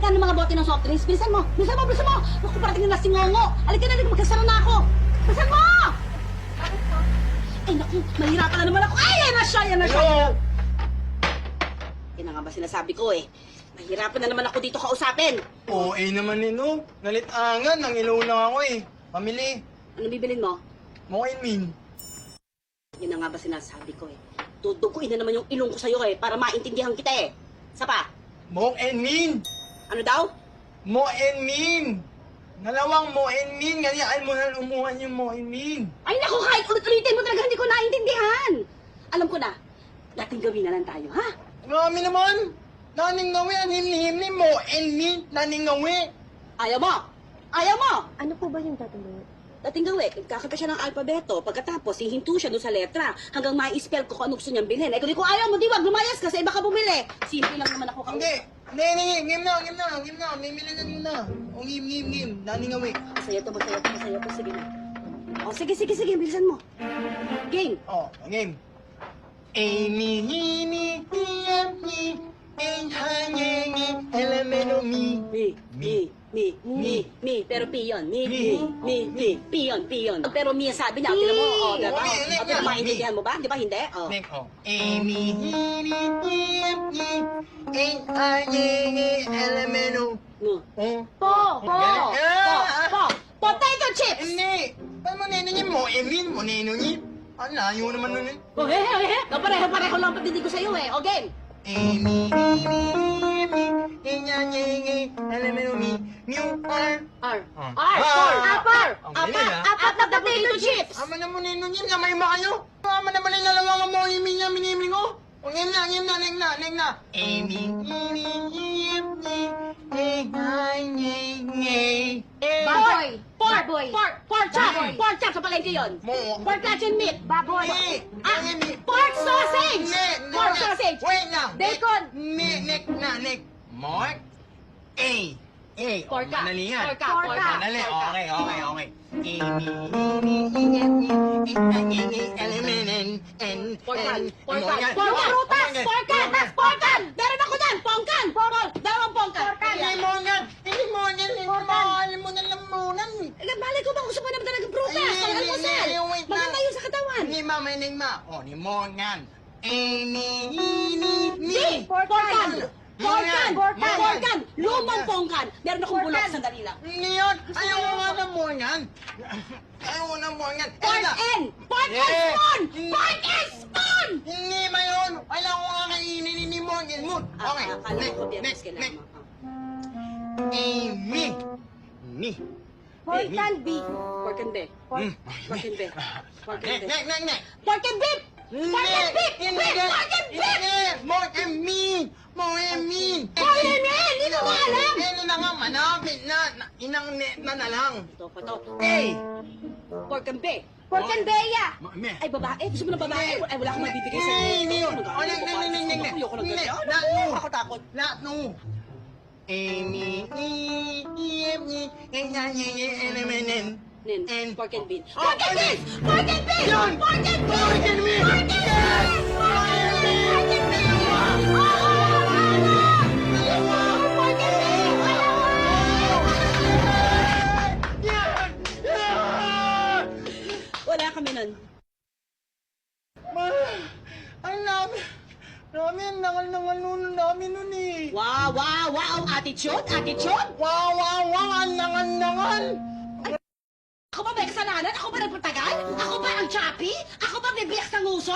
na ng mga bote ng soft drinks. Bilisan mo! Bilisan mo! Bilisan mo! Naku, parating na si Ngongo! Halika na, magkasara na ako! Bilisan mo! Ay, naku, mahirapan na naman ako. Ay, yan na siya! Yan na siya! Yan na nga ba sinasabi ko eh. Mahirapan na naman ako dito kausapin. Oo, naman no. Nalitangan, nangilaw na ako eh. Pamili. Ano bibilin mo? Mokain Yan na nga ba sinasabi ko eh. Duduguin na naman yung ilong ko sa'yo eh, para maintindihan kita eh. Isa pa? Mokain. Ano daw? Mokain. Nalawang mokain. Ganyan mo na umuhan yung mokain. Ay naku, kahit ulit-ulitin mo talaga hindi ko naintindihan. Alam ko na, dating gawin na lang tayo, ha? Marami naman. Naning ngawi, ang himni-himni mo. Naning ngawi. Ayaw mo! Ayaw mo! Ano po ba yung tatanungin? Dating gawin, kakanta siya ng alpabeto. Pagkatapos, hihinto siya doon sa letra hanggang ma-spell ko kung ano gusto niyang bilhin. Eh, kung ayaw mo, di wag lumayas kasi baka bumili. Simple lang naman ako. Hindi. Ngim na. Mimili na. O ngim. Naning ngawi. Masaya to. Sige na. O, sige. Bilisan mo. Game. Oh, game. Amy, himi, himi, enhanyengi, elemento mi. Mi. Pero piyon. Mi. Piyon. Pero mi sabi niya, tinan mo, o, diba? O, pero maintindihan mo ba? Di ba hindi? O. Nek, oh. Amy, himi, himi, enhanyengi, elemento. No. Oh. Po. Ah! Potato chips! Hindi. Paano mo niningin mo? Emin mo niningin? Ang layo naman nun eh. O, Kapareho lang patindig ko sa'yo eh. O, game. Amy, enhanyengi, elemento mi. New R. R. Apar. Apat na potato chips! Ama na mo niningin na may makayo. Ama na malay nalawangan mo yung minya miniming ko. O ngim na. Amy, enhanyengi. Baboy. Pork chop sa palengke yun. Mo. Pork luncheon meat. Baboy. Pork sausage. Pork sausage. Wait lang. Bacon. Nick. Mark. A. Porka. Madali yan. Porka. Madali. Okay. Porkan. Prutas. Porkan. Meron ako dyan. Pongkan. Dalawang pongkan. Hindi mo lamunan. Balik ko ba? Gusto mo naman talaga prutas. Pang almusal. Maganda yun sa katawan. Ni ma. O, ni Morgan. Porkan. Lumang pongkan. Meron akong bulak. Sandali lang. Ngayon, ayaw ko nga ng Morgan. Pork and spoon. Pork and spoon. Hindi ba yun? Ayaw ko nga kainin ni Morgan. Okay, Akala ko next. next. Amy. Pork and beef. Pork and beef. Pork and beef. Pork and beef. Next. Pork and beef. Pork and beef. Pork and beef. More and mean. Hindi mo alam. Ano na nga, manapit na. Inang na lang. Ito pa to. Hey! Pork and beef. Pork and beya. Ay, babae. Gusto mo ng babae? Ay, wala akong mabibigay sa'yo. Hindi yun. Ayoko ng ganyan. Ako takot. Lahat no. Amy, Nin, pork and beef. Oh, Pork and beef! Pork and beef! Yun! Pork and beef! Pork and beef! Pork and beef! Yes! Pork and beef! Pork and beef! Pork and beef! Wala kami nun. Ang nangal namin nun eh. Wow! Attitude! Wow, ang nangal. Ako ba may kasalanan? Ako ba nagpatagal? Ako ba ang choppy? Ako ba bibiyak ng uso?